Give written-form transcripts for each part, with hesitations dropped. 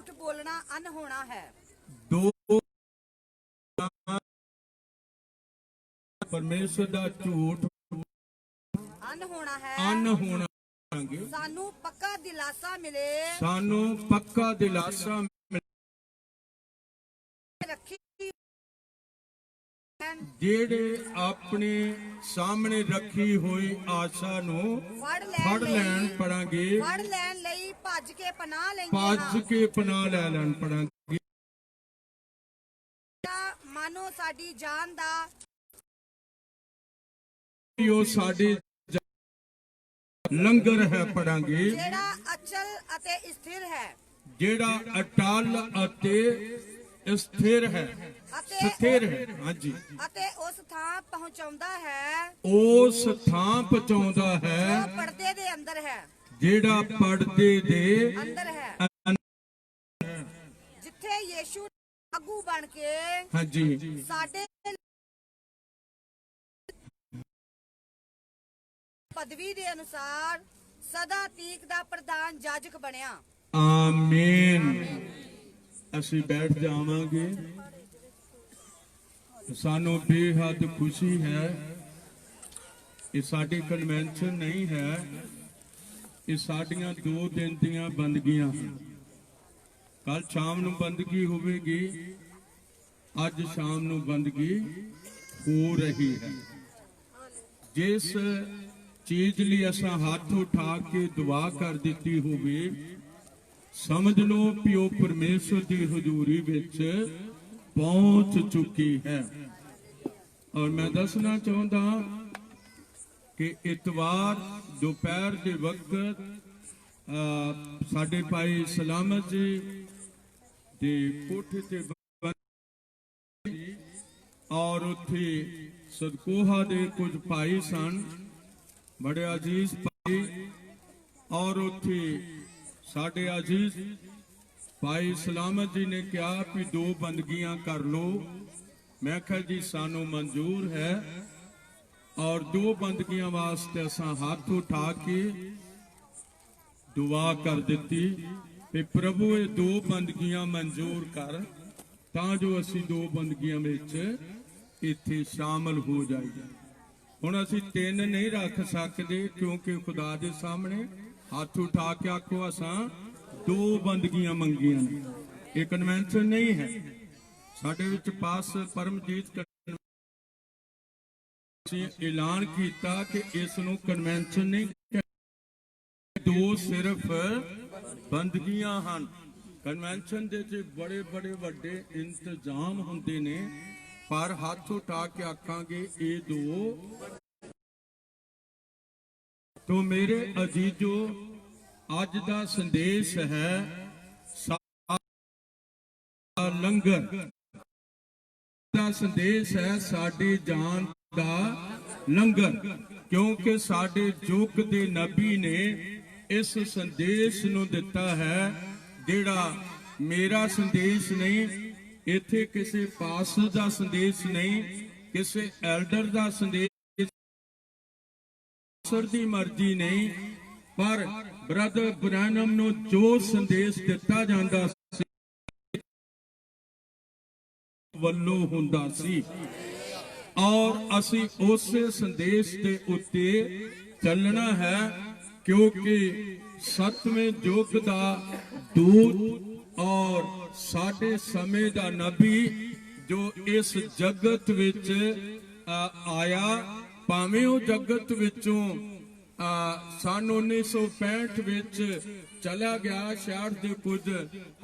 झूठ बोलना अनहोना है। दो परमेश्वर दा झूठ अनहोना है। अनहोना। सानू पक्का दिलासा मिले सानू पक्का दिलासा रखी जेड़े अपने सामने रखी हुई आशा नू फड़ लैन पड़ांगे, फड़ लैन लई भज के पनाह लैंदे भज के पनाह लै लैन पड़ांगे। मानो साडी जान दा यो साडी लंगर है पड़ांगे, जेड़ा अचल अते स्थिर है, जेड़ा अटल अते स्थिर है, स्थिर है। हाँ जी। अते उस थां पहुंचाउंदा है, उस थां पहुंचाउंदा है जो पर्दे दे अंदर है, जेड़ा पर्दे दे अंदर है, जिथे यीशु आगू बन के हाँ जी साडे पदवी दे अनुसार सदा तीक दा प्रधान जाजक बनया। आमीन। ਅਸੀਂ बैठ जावांगे। सानू बेहद खुशी है। ये साडी कन्वेंशन नहीं है, ये साडियां 2 दिन दियां बंदगियां। कल शाम नू बंदगी होवेगी, अज शाम नू बंदगी हो रही है। जिस चीज लिए असा हाथ उठा के दुआ कर दी होवे, समझ लो कि वो परमेश्वर की हजूरी विच पहुंच चुकी है। और मैं दसना चाहता कि इतवार दोपहर के वक्त साडे भाई सलामत जी दे कोठे ते और उत्थे सदकोहा दे कुछ भाई सन, बड़े अजीज भाई, और उत्थे साडे अजीज भाई सलामत जी ने कहा कि 2 बंदगियां कर लो। मैं कहा जी सानू मंजूर है, और 2 बंदगियां वास्ते असा हाथ उठा के दुआ कर दी कि प्रभु ये 2 बंदगियां मंजूर कर, तां जो असी 2 बंदगियां विच इत्थे शामिल हो जाइए। हुण असी 3 नहीं रख सकते, क्योंकि खुदा दे सामने हाथ उठा के आखो असा 2 बंदगियां मंगियां ने। ये कन्वेंशन नहीं है। साडे विच पास परमजीत ऐलान किया कि इस नूं कन्वेंशन नहीं, 2 सिर्फ बंदगियां हन। कन्वेंशन दे च बड़े बड़े वड्डे इंतजाम हुंदे ने, पर हाथ उठा के आखांगे ये 2। तो मेरे अजीजो, अज दा संदेश है लंगर दा संदेश है, साडी जान दा लंगर। क्योंकि साडे युग दे नबी ने इस संदेश नूं दिता है, जेड़ा मेरा संदेश नहीं, इत्थे किसी पास्टर दा संदेश नहीं, किसी एल्डर दा संदेश दी मर्जी नहीं, पर ब्रदर ब्रैनम नूं जो संदेश दिता जांदा सी वल्लों हुंदा सी, और असी उस संदेश के उत्ते चलना है। क्योंकि 7वें युग दा दूत और साडे समय दा नबी जो इस जगत विच आया, भावें वो जगत विचों सन 1965 विच चला गया, शायद दे कुछ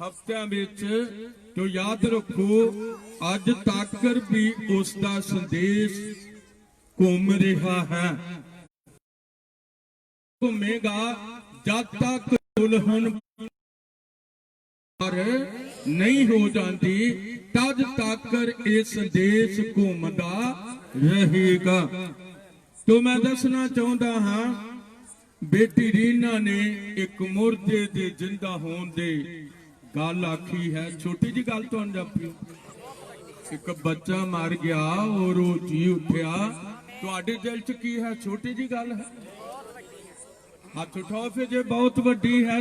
हफ्तियां विच, तो याद रखो अज तक भी उसका संदेश घूम रहा है, घूमेगा जब तक दुल्हन नहीं हो जाती, तद तक ये संदेश घूमदा रहेगा। तो मैं दसना चाहता हाँ, बेटी रीना ने एक मुर्दे दे जिंदा होने दे गल आखी है। छोटी जी गल तो जापी, एक बच्चा मर गया और वो जी उठिया, तुहाडे दिल च की है? छोटी जी गल है, हाथ उठाओ फिर जे बहुत वड्डी है।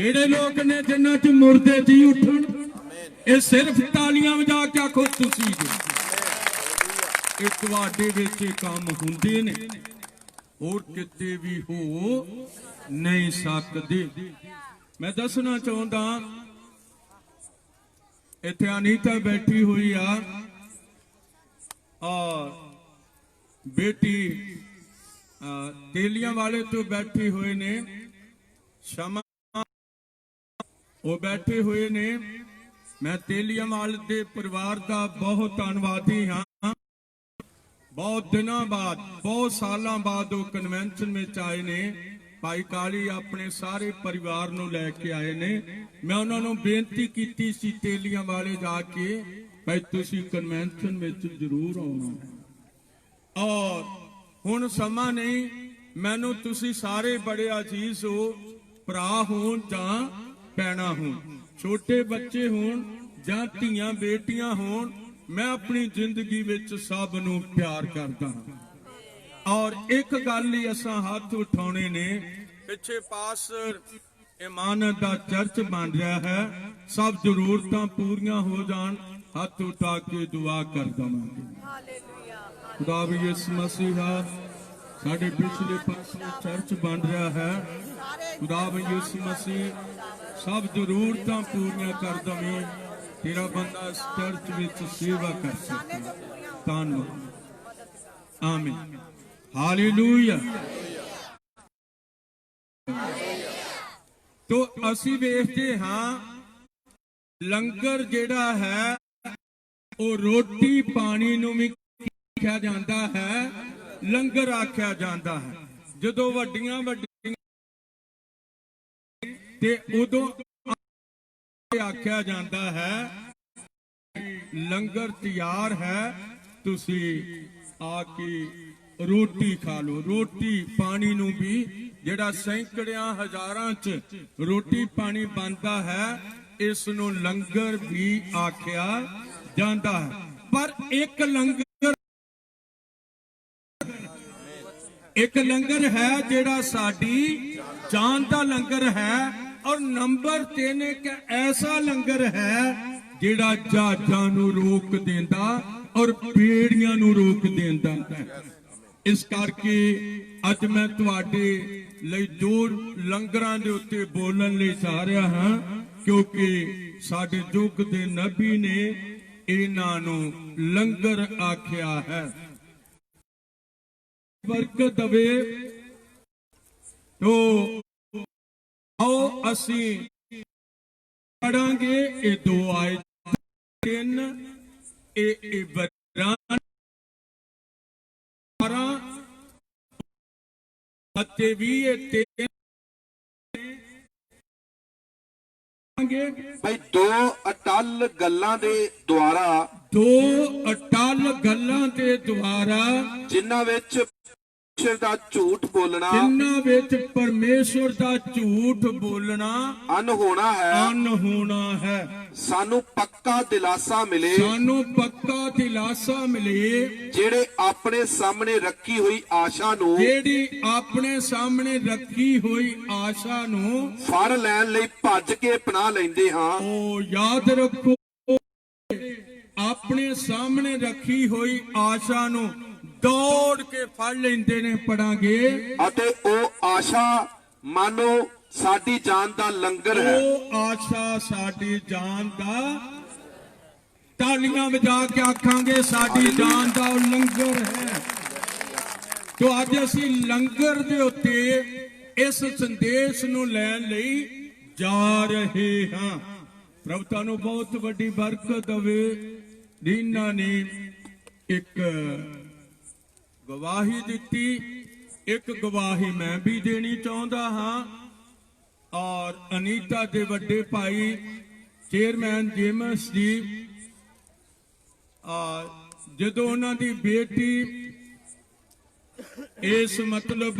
ਕਿਹੜੇ ਲੋਕ ਨੇ ਜਿਨ੍ਹਾਂ 'ਚ ਮੁਰਦੇ ਜੀ ਉੱਠਣ? ਇਹ ਸਿਰਫ ਤਾਲੀਆਂ ਵਜਾ ਕੇ ਆਖੋ ਤੁਸੀਂ ਜੀ। ਇਹ ਤੁਹਾਡੇ ਵਿੱਚ ਇਹ ਕੰਮ ਹੁੰਦੇ ਨੇ, ਹੋਰ ਕਿਤੇ ਵੀ ਹੋ ਨਹੀਂ ਸਕਦੇ। ਮੈਂ ਦੱਸਣਾ ਚਾਹੁੰਦਾ, ਇੱਥੇ ਅਨੀਤਾ ਬੈਠੀ ਹੋਈ ਆ ਔਰ ਬੇਟੀ ਤੇਲੀਆਂ ਵਾਲੇ ਤੋਂ ਬੈਠੇ ਹੋਏ ਨੇ, ਸ਼ਮਾ ਉਹ ਬੈਠੇ ਹੋਏ ਨੇ। ਮੈਂ ਤੇਲੀਆਂ ਵਾਲੇ ਦੇ ਪਰਿਵਾਰ ਦਾ ਬਹੁਤ ਧੰਨਵਾਦੀ ਹਾਂ। ਬਹੁਤ ਦਿਨਾਂ ਬਾਅਦ, ਬਹੁਤ ਸਾਲਾਂ ਬਾਅਦ ਉਹ ਕਨਵੈਨਸ਼ਨ ਵਿੱਚ ਆਏ ਨੇ। ਭਾਈ ਕਾਲੀ ਆਪਣੇ ਸਾਰੇ ਪਰਿਵਾਰ ਨੂੰ ਲੈ ਕੇ ਆਏ ਨੇ। ਮੈਂ ਉਹਨਾਂ ਨੂੰ ਬੇਨਤੀ ਕੀਤੀ ਸੀ ਤੇਲੀਆਂ ਵਾਲੇ ਜਾ ਕੇ, ਭਾਈ ਤੁਸੀਂ ਕਨਵੈਨਸ਼ਨ ਵਿੱਚ ਜ਼ਰੂਰ ਆਉਣਾ। ਔਰ ਹੁਣ ਸਮਾਂ ਨਹੀਂ, ਮੈਨੂੰ ਤੁਸੀਂ ਸਾਰੇ ਬੜੇ ਅਜ਼ੀਜ਼ ਹੋ, ਭਰਾ ਹੋਣ ਜਾਂ ਭੈਣਾਂ ਹੋਣ, ਛੋਟੇ ਬੱਚੇ ਹੋਣ ਜਾਂ ਧੀਆਂ ਬੇਟੀਆਂ ਹੋਣ, ਮੈਂ ਆਪਣੀ ਜ਼ਿੰਦਗੀ ਵਿੱਚ ਸਭ ਨੂੰ ਪਿਆਰ ਕਰਦਾ ਹਾਂ। ਔਰ ਇੱਕ ਗੱਲ ਹੀ ਅਸਾਂ ਹੱਥ ਉਠਾਉਣੇ ਨੇ, ਪਿੱਛੇ ਪਾਸ ਇਮਾਨਤ ਦਾ ਚਰਚ ਬਣ ਰਿਹਾ ਹੈ, ਸਭ ਜ਼ਰੂਰਤਾਂ ਪੂਰੀਆਂ ਹੋ ਜਾਣ, ਹੱਥ ਉਠਾ ਕੇ ਦੁਆ ਕਰ ਦਵਾਂਗੇ। ਖੁਦਾ ਵੀ ਯਿਸੂ ਮਸੀਹਾ, ਸਾਡੇ ਪਿਛਲੇ ਪਾਸੇ ਚਰਚ ਬਣ ਰਿਹਾ ਹੈ, ਖੁਦਾ ਵੀ ਯਿਸੂ ਮਸੀਹ ਸਭ ਜ਼ਰੂਰਤਾਂ ਪੂਰੀਆਂ ਕਰ ਦਵੇਂ, ਤੇਰਾ ਬੰਦਾ ਇਸ ਚਰਚ ਵਿੱਚ ਸੇਵਾ ਕਰ ਸਕੇ। ਧੰਨਵਾਦ। ਆਮੀਨ। ਹਾਲੇਲੂਇਆ। ਤੋ ਅਸੀਂ ਵੇਖਦੇ ਹਾਂ ਲੰਗਰ ਜਿਹੜਾ ਹੈ ਉਹ ਰੋਟੀ ਪਾਣੀ ਨੂੰ ਵੀ ਆਖਿਆ ਜਾਂਦਾ ਹੈ, ਲੰਗਰ ਆਖਿਆ ਜਾਂਦਾ ਹੈ। ਜਦੋਂ ਵੱਡੀਆਂ ਵੱਡੀਆਂ ਤੇ ਉਦੋਂ ਆਖਿਆ ਜਾਂਦਾ ਹੈ ਲੰਗਰ ਤਿਆਰ ਹੈ, ਤੁਸੀਂ ਆ ਕੇ ਰੋਟੀ ਖਾ ਲਓ। ਰੋਟੀ ਪਾਣੀ ਨੂੰ ਵੀ, ਜਿਹੜਾ ਸੈਂਕੜਿਆਂ ਹਜ਼ਾਰਾਂ 'ਚ ਰੋਟੀ ਪਾਣੀ ਬਣਦਾ ਹੈ, ਇਸ ਨੂੰ ਲੰਗਰ ਵੀ ਆਖਿਆ ਜਾਂਦਾ ਹੈ। ਪਰ ਇੱਕ ਲੰਗਰ ਹੈ ਜਿਹੜਾ ਸਾਡੀ ਜਾਨ ਦਾ ਲੰਗਰ ਹੈ, ਔਰ ਨੰਬਰ 3 ਇੱਕ ਐਸਾ ਲੰਗਰ ਹੈ ਜਿਹੜਾ ਜਹਾਜ਼ਾਂ ਨੂੰ ਰੋਕ ਦਿੰਦਾ ਔਰ ਬੇੜੀਆਂ ਨੂੰ ਰੋਕ ਦਿੰਦਾ ਹੈ। ਇਸ ਕਰਕੇ ਅੱਜ ਮੈਂ ਤੁਹਾਡੇ ਲਈ ਦੋ ਲੰਗਰਾਂ ਦੇ ਉੱਤੇ ਬੋਲਣ ਲਈ ਜਾ ਰਿਹਾ ਹਾਂ, ਕਿਉਂਕਿ ਸਾਡੇ ਯੁੱਗ ਦੇ ਨਬੀ ਨੇ ਇਹਨਾਂ ਨੂੰ ਲੰਗਰ ਆਖਿਆ ਹੈ। ਬਰਕਤ ਦਵੇ। ਤੋ ਆਓ ਅਸੀਂ ਪੜਾਂਗੇ ਇਹ ਦੋ ਆਇਤ, 3 ਇਹ ਇਬਰਾਨ 12 ਅਤੇ 20 ਭਾਈ ਦੋ ਅਟਲ ਗੱਲਾਂ ਦੇ ਦੁਆਰਾ ਜਿਨ੍ਹਾਂ ਵਿੱਚ ਦਾ ਝੂਠ ਬੋਲਣਾ, ਪਰਮੇਸ਼ਵਰ ਦਾ ਝੂਠ ਬੋਲਣਾ ਅਨਹੋਣਾ ਹੈ। ਸਾਨੂੰ ਪੱਕਾ ਦਿਲਾਸਾ ਮਿਲੇ, ਜਿਹੜੇ ਆਪਣੇ ਸਾਹਮਣੇ ਰੱਖੀ ਹੋਈ ਆਸ਼ਾ ਨੂੰ ਫੜ ਲੈਣ ਲਈ ਭੱਜ ਕੇ ਪਨਾਹ ਲੈਂਦੇ ਹਾਂ। ਉਹ ਯਾਦ ਰੱਖੋ, ਆਪਣੇ ਸਾਹਮਣੇ ਰੱਖੀ ਹੋਈ ਆਸ਼ਾ ਨੂੰ ਦੌੜ ਕੇ ਫੜ ਲੈਂਦੇ ਨੇ। ਪੜਾਂਗੇ। ਅਤੇ ਉਹ ਆਸ਼ਾ ਮਾਨੋ ਸਾਡੀ ਜਾਨ ਦਾ ਲੰਗਰ ਹੈ। ਉਹ ਆਸ਼ਾ ਸਾਡੀ ਜਾਨ ਦਾ, ਤਾਲੀਆਂ ਵਜਾ ਕੇ ਆਖਾਂਗੇ, ਸਾਡੀ ਜਾਨ ਦਾ ਉਹ ਲੰਗਰ ਹੈ। ਤੋ ਅੱਜ ਅਸੀਂ ਲੰਗਰ ਦੇ ਉੱਤੇ ਇਸ ਸੰਦੇਸ਼ ਨੂੰ ਲੈਣ ਲਈ ਜਾ ਰਹੇ ਹਾਂ। ਪ੍ਰਭੂ ਤੁਹਾਨੂੰ ਬਹੁਤ ਵੱਡੀ ਬਰਕਤ ਦੇਵੇ। ਜਿਨ੍ਹਾਂ ਨੇ ਇੱਕ ਗਵਾਹੀ ਦਿੱਤੀ, ਇੱਕ ਗਵਾਹੀ ਮੈਂ ਵੀ ਦੇਣੀ ਚਾਹੁੰਦਾ ਹਾਂ। ਔਰ ਅਨੀਤਾ ਦੇ ਵੱਡੇ ਭਾਈ ਚੇਅਰਮੈਨ ਜੇਮਸ ਜੀ, ਜਦੋਂ ਉਹਨਾਂ ਦੀ ਬੇਟੀ ਇਸ ਮਤਲਬ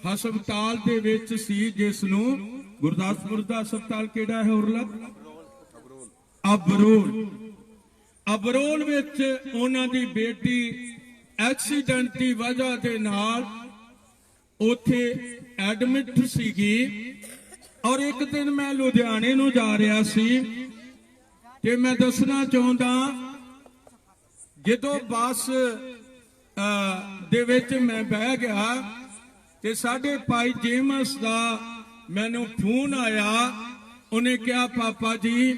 ਹਸਪਤਾਲ ਦੇ ਵਿੱਚ ਸੀ, ਜਿਸ ਨੂੰ ਗੁਰਦਾਸਪੁਰ ਦਾ ਹਸਪਤਾਲ ਕਿਹੜਾ ਹੈ ਉਰਲਾ, ਅਬਰੋਲ ਵਿੱਚ ਉਹਨਾਂ ਦੀ ਬੇਟੀ ਐਕਸੀਡੈਂਟ ਦੀ ਵਜ੍ਹਾ ਦੇ ਨਾਲ ਉੱਥੇ ਐਡਮਿਟ ਸੀਗੀ। ਔਰ ਇੱਕ ਦਿਨ ਮੈਂ ਲੁਧਿਆਣੇ ਨੂੰ ਜਾ ਰਿਹਾ ਸੀ ਤੇ ਮੈਂ ਦੱਸਣਾ ਚਾਹੁੰਦਾ, ਜਦੋਂ ਬੱਸ ਦੇ ਵਿੱਚ ਮੈਂ ਬਹਿ ਗਿਆ ਤੇ ਸਾਡੇ ਭਾਈ ਜੇਮਸ ਦਾ ਮੈਨੂੰ ਫੋਨ ਆਇਆ। ਉਹਨੇ ਕਿਹਾ, ਪਾਪਾ ਜੀ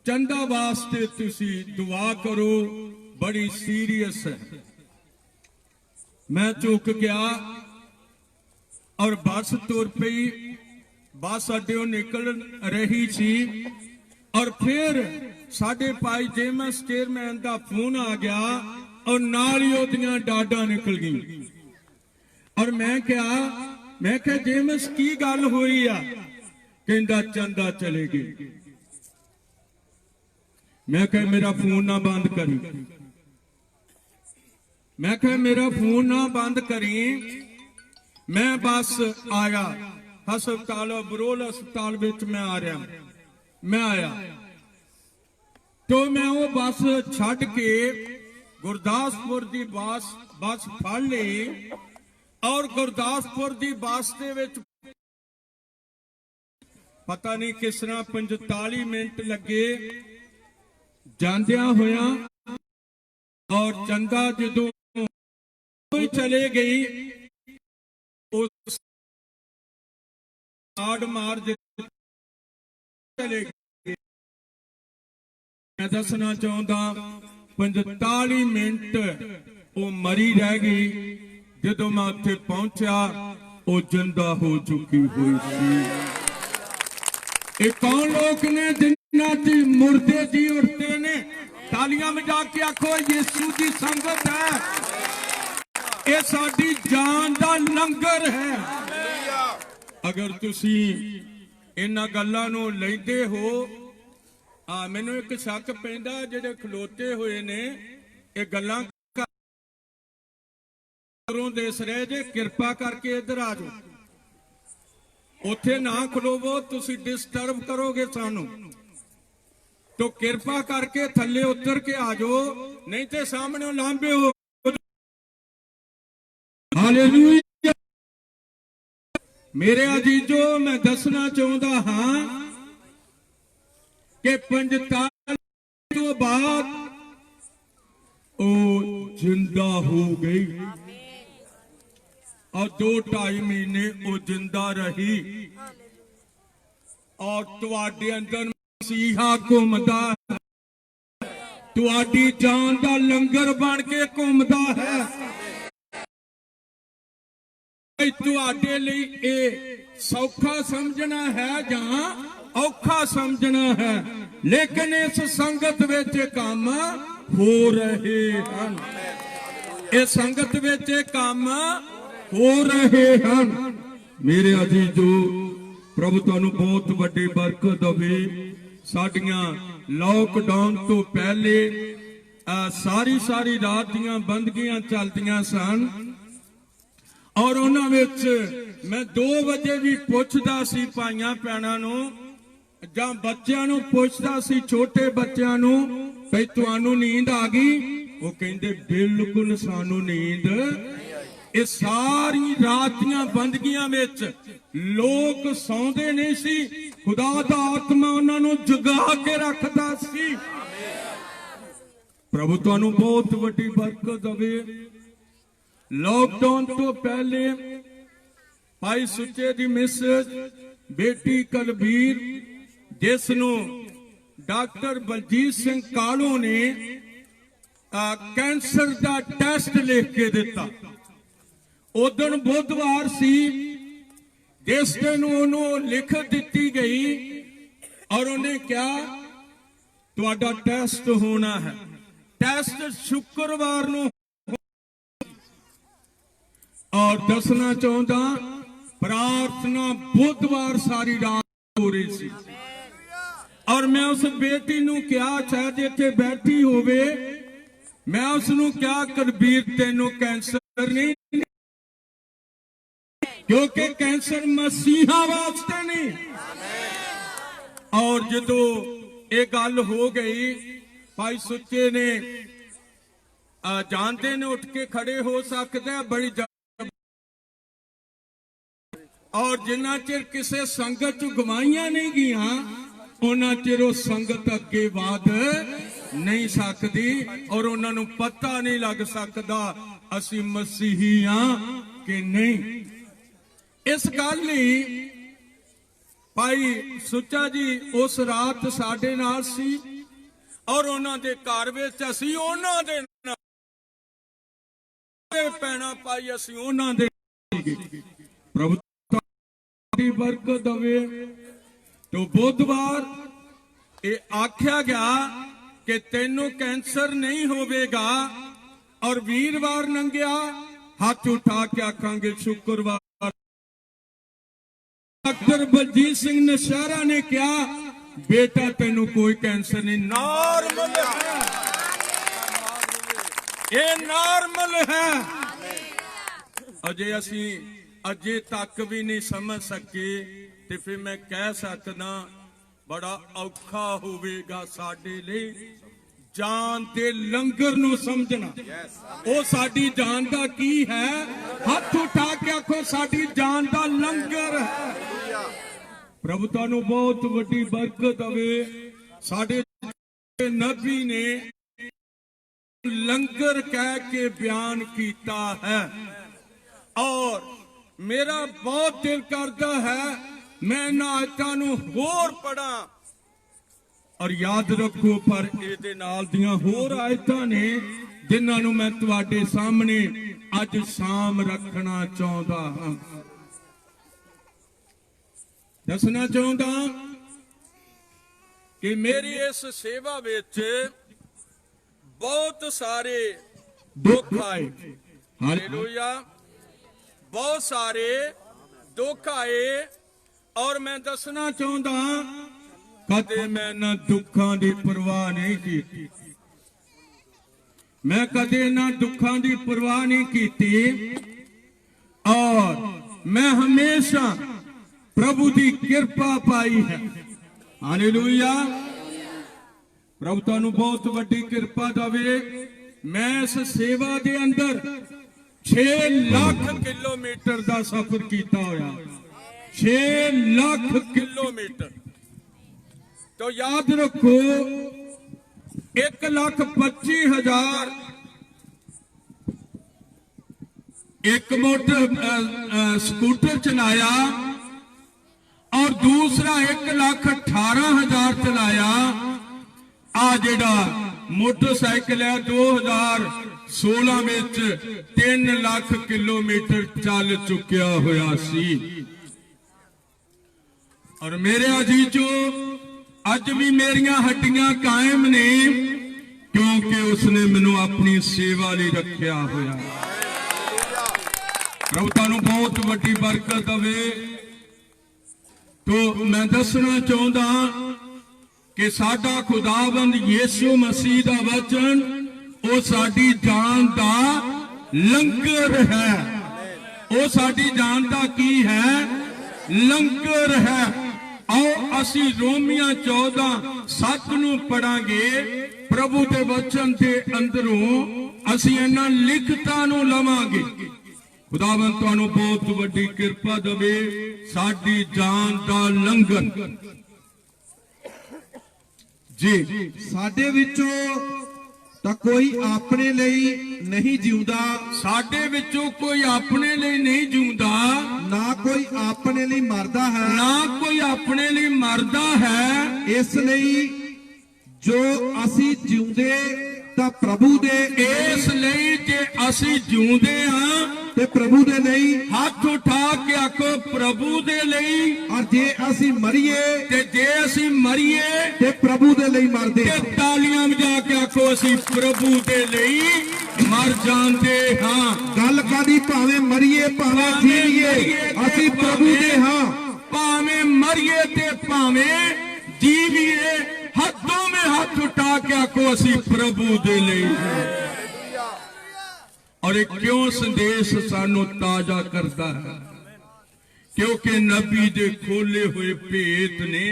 ਚੰਦਾ ਵਾਸਤੇ ਤੁਸੀਂ ਦੁਆ ਕਰੋ, ਬੜੀ ਸੀਰੀਅਸ ਹੈ। ਮੈਂ ਝੁਕ ਗਿਆ ਔਰ ਬੱਸ ਤੁਰ ਪਈ। ਬੱਸ ਅੱਡਿਓਂ ਨਿਕਲ ਰਹੀ ਸੀ ਔਰ ਫਿਰ ਸਾਡੇ ਭਾਈ ਜੇਮਸ ਚੇਅਰਮੈਨ ਦਾ ਫੋਨ ਆ ਗਿਆ ਔਰ ਨਾਲ ਹੀ ਉਹਦੀਆਂ ਡਾਡਾਂ ਨਿਕਲ ਗਈ। ਔਰ ਮੈਂ ਕਿਹਾ ਜੇਮਸ ਕੀ ਗੱਲ ਹੋਈ ਆ? ਕਹਿੰਦਾ ਚੰਦਾ ਚਲੇ ਗਏ। ਮੈਂ ਕਿਹਾ ਮੇਰਾ ਫੋਨ ਨਾ ਬੰਦ ਕਰੀ। ਮੈਂ ਕਿਹਾ ਮੇਰਾ ਫੋਨ ਨਾ ਬੰਦ ਕਰੀ। ਮੈਂ ਬਸ ਆਇਆ ਹਸਪਤਾਲ, ਬਰੋਲ ਹਸਪਤਾਲ ਵਿੱਚ ਮੈਂ ਆ ਰਿਹਾ। ਮੈਂ ਆਇਆ तो मैं वो बस छड़ के गुरदासपुर की बस फड़ ली और गुरदासपुर की बस दे विच पता नहीं किस तरह 45 मिनट लगे जांदिया होया। और चंदा जदों चले गई उस मार चले गई। मैं दसना चाहता 45 मिनट वो मरी रह गई। जदों मैं उत्थे पहुंचा वो जिंदा हो चुकी हुई सी। ये कौन लोग ने जिन्हां दी मुर्दे जी उठते ने? तालियां बजा के आखो यीशु की संगत है। ये साडी जान दा लंगर है। अगर तुसी इन्हां गल्लां नूं लैंदे हो, मैनू एक शक पैंदा जेडे खलोते हुए ने ये गल्लां देस रहे जे, किरपा करके इधर आ जाओ। उथे ना खलोवो, तुसी डिस्टर्ब करोगे सानू, तो किरपा करके थल्ले उतर के आ जाओ, नहीं तो सामने लांबे हो। हालेलुया। मेरे अजीजो, मैं दसना चाहता हाँ कि 45 तो बाद वो जिंदा हो गई और 2-2.5 महीने वो जिंदा रही। और तुहाडे अंदर मसीहा घूमदा, तुहाडी जान दा लंगर बन के घूमदा है। तुहाडे लई ये सौखा समझना है जां औखा समझना है, लेकिन इस संगत विच काम हो रहे हैं। इस संगत विच काम हो रहे हैं। मेरे अजीजो, प्रभु तुहानू बहुत वड्डी बरकत देवे। साडियां लॉकडाउन तो पहले सारी रात दियां बंदगियां चलदियां सन और उन्हां विच मैं 2 बजे भी पुछदा सी भाइयां भैणां नूं ਜਾਂ ਬੱਚਿਆਂ ਨੂੰ ਪੁੱਛਦਾ ਸੀ, ਛੋਟੇ ਬੱਚਿਆਂ ਨੂੰ, ਭਈ ਤੁਹਾਨੂੰ ਨੀਂਦ ਆ ਗਈ? ਉਹ ਕਹਿੰਦੇ ਬਿਲਕੁਲ ਸਾਨੂੰ ਨੀਂਦ। ਇਹ ਸਾਰੀ ਰਾਤ ਦੀਆਂ ਬੰਦਗੀਆਂ ਵਿੱਚ ਲੋਕ ਸੌਂਦੇ ਨਹੀਂ ਸੀ, ਖੁਦਾ ਦਾ ਆਤਮਾ ਉਹਨਾਂ ਨੂੰ ਜਗਾ ਕੇ ਰੱਖਦਾ ਸੀ। ਪ੍ਰਭੂ ਤੁਹਾਨੂੰ ਬਹੁਤ ਵੱਡੀ ਬਰਕਤ ਦੇਵੇ। लॉकडाउन तो पहले भाई सुचे दी मिसेज बेटी कलबीर, जिसनू डॉक्टर बलजीत सिंह कालू ने कैंसर का टेस्ट लिख के दिता। उदन बुधवार सी जिस दिन उन्होंने लिख दी गई और उन्हें क्या तुहाडा टेस्ट होना है। टेस्ट शुक्रवार नूं और दसना चाहता प्रार्थना बुधवार सारी रात हो रही सी। और मैं उस बेटी नूं क्या शायद इत्थे बैठी होवे, मैं उसनूं क्या कलबीर तेनू कैंसर नहीं, क्योंकि कैंसर मसीहा वास्ते नहीं। और जदों ये गल हो गई, भाई सुच्चे ने जानते ने उठ के खड़े हो सकते हैं। बड़ी ਔਰ ਜਿੰਨਾ ਚਿਰ ਕਿਸੇ ਸੰਗਤ ਚ ਗਵਾਈਆਂ ਨਹੀਂ ਗਈਆਂ ਉਹਨਾਂ ਚਿਰ ਉਹ ਸੰਗਤ ਅੱਗੇ ਵਧ ਨਹੀਂ ਸਕਦੀ ਔਰ ਉਹਨਾਂ ਨੂੰ ਪਤਾ ਨਹੀਂ ਲੱਗ ਸਕਦਾ ਅਸੀਂ ਮਸੀਹੀ ਹਾਂ ਕਿ ਨਹੀਂ। ਇਸ ਗੱਲ ਲਈ ਭਾਈ ਸੁੱਚਾ ਜੀ ਉਸ ਰਾਤ ਸਾਡੇ ਨਾਲ ਸੀ ਔਰ ਉਹਨਾਂ ਦੇ ਘਰ ਵਿੱਚ ਅਸੀਂ ਉਹਨਾਂ ਦੇ ਨਾਲ ਪੈਣਾ ਪਾਈ, ਅਸੀਂ ਉਹਨਾਂ ਦੇ ਪ੍ਰਭੂ ਦੀ ਬਰਕਤ ਦੇਵੇ। तो बुधवार ये आख्या गया कि तेनों कैंसर नहीं होवेगा और वीरवार नंगिया हाथ उठा के आखांगे शुक्रवार। डॉक्टर बलजीत सिंह नशहरा ने क्या बेटा तेनों कोई कैंसर नहीं, नॉर्मल है, ये नॉर्मल है। अजे असी अजे तक भी नहीं समझ सके ਤੇ ਫਿਰ ਮੈਂ ਕਹਿ ਸਕਦਾ ਬੜਾ ਔਖਾ ਹੋਵੇਗਾ ਸਾਡੇ ਲਈ ਜਾਨ ਤੇ ਲੰਗਰ ਨੂੰ ਸਮਝਣਾ। ਉਹ ਸਾਡੀ ਜਾਨ ਦਾ ਕੀ ਹੈ? ਹੱਥ ਉਠਾ ਕੇ ਆਖੋ ਸਾਡੀ ਜਾਨ ਦਾ ਲੰਗਰ ਹੈ। ਪ੍ਰਭੂ ਤੁਹਾਨੂੰ ਬਹੁਤ ਵੱਡੀ ਬਰਕਤ ਦੇਵੇ। ਸਾਡੇ ਨਬੀ ਨੇ ਲੰਗਰ ਕਹਿ ਕੇ ਬਿਆਨ ਕੀਤਾ ਹੈ ਔਰ ਮੇਰਾ ਬਹੁਤ ਦਿਲ ਕਰਦਾ ਹੈ मैं आयतां नूं होर पढ़ा और याद रखो पर इहदे नाल दियां होर आयतां ने जिन्हां नूं मैं तुहाडे सामने अज शाम रखना चाहुंदा हां, दसना चाहुंदा कि मेरी इस सेवा विच बहुत सारे दुख आए, हालेलुया, बहुत सारे दुख आए और मैं दसना चाहता कदे मैं ना दुखों की परवाह नहीं की, मैं कदे ना दुखों की परवाह नहीं की और मैं हमेशा प्रभु की कृपा पाई है। हालेलुया, प्रभु तुहानू बहुत वड्डी कृपा देवे। मैं इस सेवा दे अंदर 6 लाख किलोमीटर का सफर किया होया, 6 लाख किलोमीटर। तो याद रखो 1,25,000 एक मोटर स्कूटर चलाया और दूसरा 1,18,000 चलाया। आ जेड़ा मोटरसाइकिल है 2016 में 3 लाख किलोमीटर चल चुकिया होया सी। और मेरे अजीजो अज भी मेरिया हड्डियां कायम ने क्योंकि उसने मैनू अपनी सेवा लिए रखा होया। प्रभु तुहानू बहुत वड्डी बरकत देवे। तो मैं दसना चाहता कि साडा खुदाबंद यीशु मसीह दा वचन वो साडी जान दा लंगर है। वो साडी जान दा की है? लंगर है। आओ असी रोमिया 14:7 नूं पढ़ांगे। प्रभु दे वचन दे अंदरों असी इन्हां लिखतां नूं लवांगे। खुदावंद तुहानू बहुत वड्डी किरपा देवे। साडी जान दा लंगर जी साडे विचों तां कोई अपने लिए नहीं जीउंदा, साडे विचों कोई अपने लिए नहीं जीउंदा, ना कोई अपने लिए मरदा है, ना कोई अपने लिए मरदा है। इसलिए जो असी जीउंदे तां प्रभु दे, इसलिए जे असी जीउंदे हां ते प्रभु दे लिए, हाथ उठा के आखो प्रभु दे लिए। और जे असी मरिए ते जे असी मरिए ते प्रभु दे लिए मरदे। ते तालियां बजा के आखो असी प्रभु दे लिए मर जांदे हां। गल कादी भावें मरिए भावें जीविए असी प्रभु दे हां। भावें मरिए ते भावें जीविए हाथों में हाथ उठा के आखो असी प्रभु दे लिए। और ये क्यों संदेश सानू ताजा करता है? क्योंकि नबी दे खोले हुए भेत ने,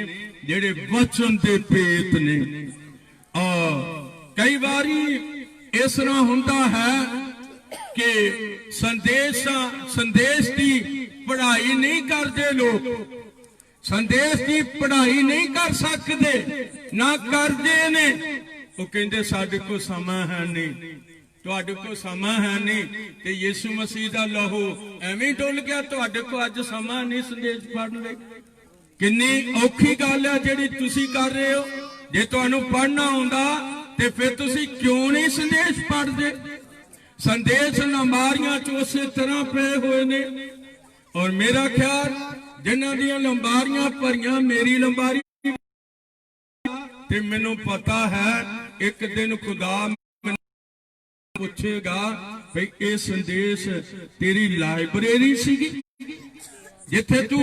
जेड़े वचन दे भेत ने। और कई बारी इस तरह हुंदा है कि संदेश की पढ़ाई नहीं करते लोग, संदेश की पढ़ाई नहीं कर सकते, ना करते ने। वो कहते साडे को समा है नहीं, तुहाडे को समा है नहीं, ते यीशु मसीह दा लहू एवें डुल गया, तुहाडे को अज समा नहीं संदेश पढ़न लई। किन्नी औखी गल है जिहड़ी तुसीं कर रहे हो। जे तुहानूं पढ़ना आउंदा ते फिर तुसीं क्यों नहीं संदेश पढ़दे? संदेश लंबारियां च उसे तरह पे हुए ने। और मेरा ख्याल जिन्हां दियां लंबारियां भरियां, मेरी लंबारी ते मैनूं पता है एक दिन खुदा पूछेगा भाई ये संदेश तेरी लाइब्रेरी सीगी जिथे तू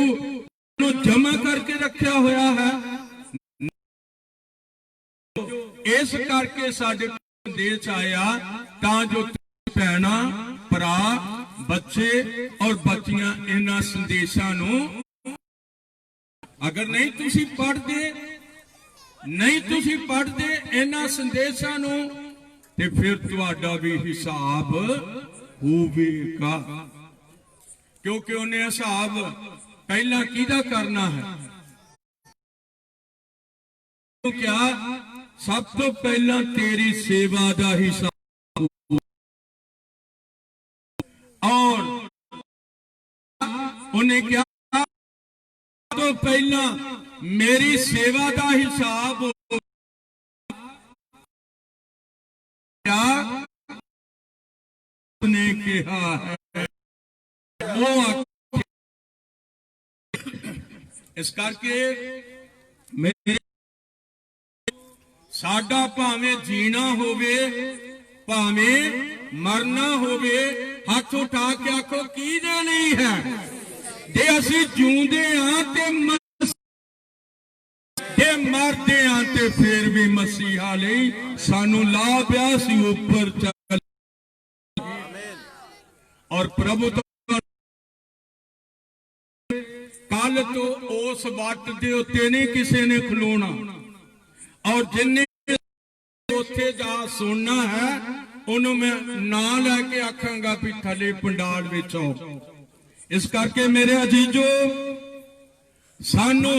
जमा करके रखा होया है। इस करके साडे संदेश आया तां जो भैणा भरा बच्चे और बच्चियां इन्हां संदेशां नूं अगर नहीं तुसी पढ़दे इन्हां संदेशां नूं ते फिर तुहाडा भी हिसाब होवेगा, क्योंकि उन्हें हिसाब पहला किहदा करना है। तो क्या सब तो पहला तेरी सेवा दा हिसाब, और उन्हें क्या तो पहला मेरी सेवा दा हिसाब ने कहा है। वो इस करके मेरे साडा भावें जीना होवे भावें मरना होवे, हाथ उठा के आखो की दे नहीं है। जे असी जिउंदे हां ते मरदे हां ते फिर भी मसीहा लई सानू ला पिया सी ऊपर चल। और प्रभु तो कल तो उस वट दे उत्ते नहीं किसी ने खलोना, और जिन्हें उत्थे जा सुनना है उन्होंने मैं ना लैके आखांगा भी थले पंडाल विच आओ। इस करके मेरे अजीजो सानू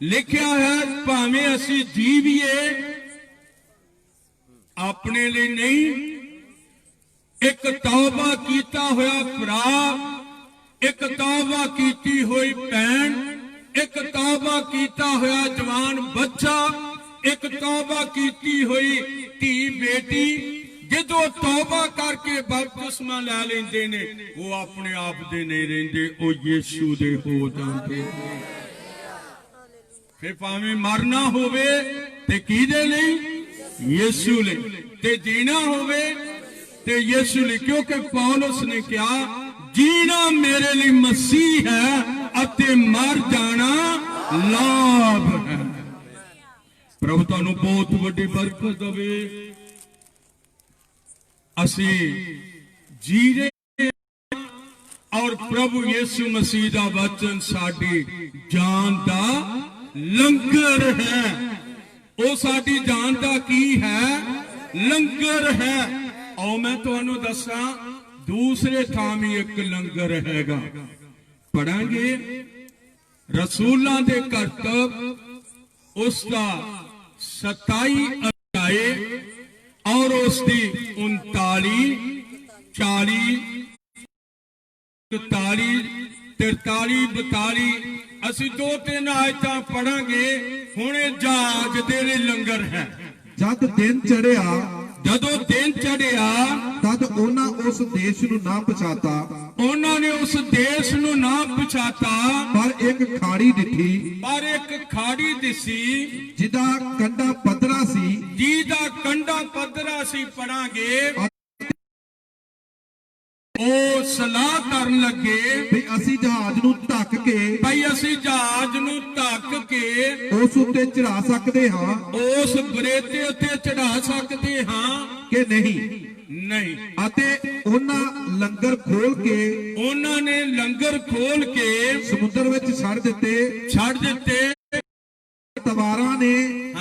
लिखिया है भावें असी जीवीए अपने लिए नहीं, एक तौबा कीता होया भरा, एक तौबा कीती हुई भैन, एक तौबा कीता होया जवान बच्चा, एक तौबा कीती हुई धी बेटी। जो तौबा करके बपतिस्मा लै लेंदे ने वो अपने आप दे नहीं रहिंदे, वो यीशु दे हो जाते। फिर भावें मरना होवे ते किहदे लई? यीशु लई, ते जीना होवे ते यीशु लई, क्योंकि पौलुस ने कहा जीना मेरे लिए मसीह है अते मर जाना लाभ है। प्रभु तुहानू बहुत वड्डी बरकत देवे। असी जी रहे और प्रभु यीशु मसीह दा वचन साडी जान दा लंगर है। वो साडी जान दा की है? लंगर है। और मैं तुहानू दसा दूसरे थां भी एक लंगर हैगा, पढ़ांगे रसूलां दे करतब उसका 27 अध्याय और उसकी 39, 40, 43, 43, 42 असी 2-3 आयतां पढ़ांगे। हुणे जहाज दे लंगर है। जद दिन चढ़िया जदों दिन चढ़िया तद उन्हां उस देश नूं ना पछाता, उन्होंने उस देश नूं ना पछाता, पर एक खाड़ी दिठी, पर एक खाड़ी दिसी जिदा कंडा पदरा सी, जिदा कंडा पदरा सी। पढ़ांगे ओ सलाह करन लगे भी असी जहाज नूं ढक के, भाई असी जहाज नूं ढक के उस उत्ते चढ़ा सकते हां, उस बरेते उत्ते चढ़ा सकते हां कि नहीं? नहीं। अते उन्हां लंगर खोल के, उन्होंने लंगर खोल के समुद्र विच छड़ दिते। पतवारां ने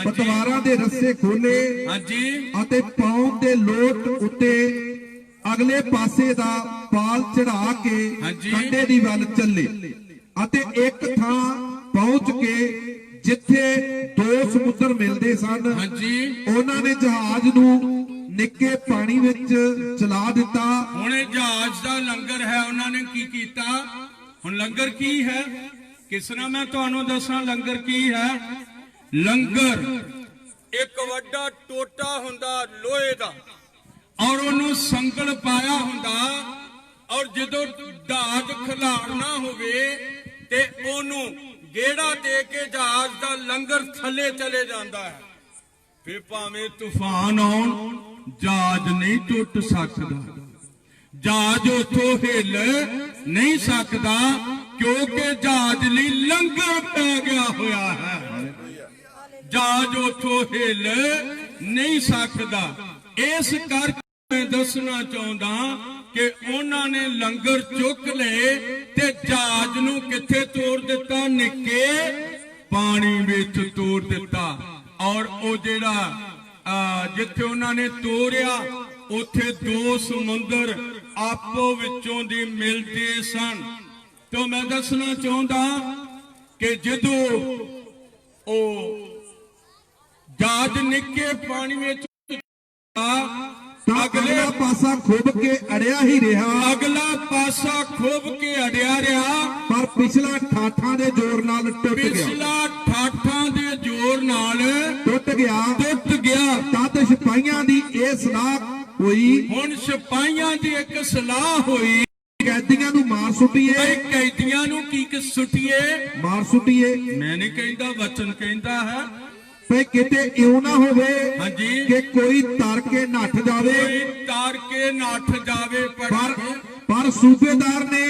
पतवारां दे रस्से खोले हाँ जी, अते पाउंड दे लोट उत्ते ਅਗਲੇ ਪਾਸੇ ਦਾ ਪਾਲ ਚੜਾ ਕੇ ਹਾਂਜੀ। ਕੰਢੇ ਦੀ ਵੱਲ ਚੱਲੇ ਅਤੇ ਇੱਕ ਥਾਂ ਪਹੁੰਚ ਕੇ ਜਿੱਥੇ ਦੋ ਸਮੁੰਦਰ ਮਿਲਦੇ ਸਨ ਹਾਂਜੀ। ਉਹਨਾਂ ਨੇ ਜਹਾਜ਼ ਨੂੰ ਨਿੱਕੇ ਪਾਣੀ ਵਿੱਚ ਚਲਾ ਦਿੱਤਾ। ਹੁਣ ਇਹ ਜਹਾਜ਼ ਦਾ ਲੰਗਰ ਹੈ, ਉਹਨਾਂ ਨੇ ਕੀ ਕੀਤਾ? ਹੁਣ ਲੰਗਰ ਕੀ ਹੈ? ਕਿਸ ਤਰ੍ਹਾਂ ਮੈਂ ਤੁਹਾਨੂੰ ਦੱਸਾਂ ਲੰਗਰ ਕੀ ਹੈ? ਲੰਗਰ ਇੱਕ ਵੱਡਾ ਟੋਟਾ ਹੁੰਦਾ ਲੋਹੇ ਦਾ, ਔਰ ਉਹਨੂੰ ਸੰਗਲ ਪਾਇਆ ਹੁੰਦਾ, ਔਰ ਜਦੋਂ ਜਹਾਜ਼ ਖਿਲਾਰਨਾ ਹੋਵੇ ਤੇ ਉਹਨੂੰ ਗੇੜਾ ਦੇ ਕੇ ਜਹਾਜ਼ ਦਾ ਲੰਗਰ ਥੱਲੇ ਚਲੇ ਜਾਂਦਾ ਹੈ। ਫਿਰ ਭਾਵੇਂ ਤੂਫਾਨ ਆਉਣ, ਜਹਾਜ਼ ਨਹੀਂ ਟੁੱਟ ਸਕਦਾ, ਜਹਾਜ਼ ਉੱਥੋਂ ਹਿੱਲ ਨਹੀਂ ਸਕਦਾ, ਕਿਉਂਕਿ ਜਹਾਜ਼ ਲਈ ਲੰਗਰ ਪੈ ਗਿਆ ਹੋਇਆ ਹੈ। ਜਹਾਜ਼ ਉੱਥੋਂ ਹਿੱਲ ਨਹੀਂ ਸਕਦਾ। ਇਸ ਕਰਕੇ ਮੈਂ ਦੱਸਣਾ ਚਾਹੁੰਦਾ ਕਿ ਉਹਨਾਂ ਨੇ ਲੰਗਰ ਚੁੱਕ ਲਏ ਤੇ ਜਹਾਜ਼ ਨੂੰ ਕਿੱਥੇ ਤੋੜ ਦਿੱਤਾ? ਨਿੱਕੇ ਪਾਣੀ ਵਿੱਚ ਤੋੜ ਦਿੱਤਾ। ਔਰ ਉਹ ਜਿਹੜਾ ਜਿੱਥੇ ਉਹਨਾਂ ਨੇ ਤੋੜਿਆ, ਉੱਥੇ ਦੋ ਸਮੁੰਦਰ ਆਪੋ ਵਿੱਚੋਂ ਦੀ ਮਿਲਦੇ ਸਨ। ਤਾਂ ਮੈਂ ਦੱਸਣਾ ਚਾਹੁੰਦਾ ਕਿ ਜਦੋਂ ਉਹ ਜਹਾਜ਼ ਨਿੱਕੇ ਪਾਣੀ ਵਿੱਚ ਅਗਲਾ ਪਾਸਾ ਖੁੱਭ ਕੇ ਅੜਿਆ ਹੀ ਰਿਹਾ, ਅਗਲਾ ਪਾਸਾ ਖੁੱਭ ਕੇ ਅੜਿਆ ਰਿਹਾ, ਪਰ ਪਿਛਲਾ ਠਾਠਾਂ ਦੇ ਜ਼ੋਰ ਨਾਲ ਟੁੱਟ ਗਿਆ। ਪਿਛਲਾ ਠਾਠਾਂ ਦੇ ਜ਼ੋਰ ਨਾਲ ਟੁੱਟ ਗਿਆ। ਤਦ ਸਿਪਾਹੀਆਂ ਦੀ ਇਹ ਸਲਾਹ ਹੋਈ, ਹੁਣ ਸਿਪਾਹੀਆਂ ਦੀ ਇੱਕ ਸਲਾਹ ਹੋਈ, ਕੈਦੀਆਂ ਨੂੰ ਮਾਰ ਸੁੱਟੀਏ। ਭਾਈ ਕੈਦੀਆਂ ਨੂੰ ਕੀ ਸੁੱਟੀਏ? ਮਾਰ ਸੁੱਟੀਏ। ਮੈਂ ਨਹੀਂ ਕਹਿੰਦਾ, ਵਚਨ ਕਹਿੰਦਾ ਹੈ ਭਈ ਕਿਤੇ ਇਉਂ ਨਾ ਹੋਵੇ ਹਾਂਜੀ ਕਿ ਕੋਈ ਤਰ ਕੇ ਨੱਠ ਜਾਵੇ। ਕੋਈ ਤਾਰ ਕੇ ਨੱਠ ਜਾਵੇ। ਪਰ ਸੂਬੇਦਾਰ ਨੇ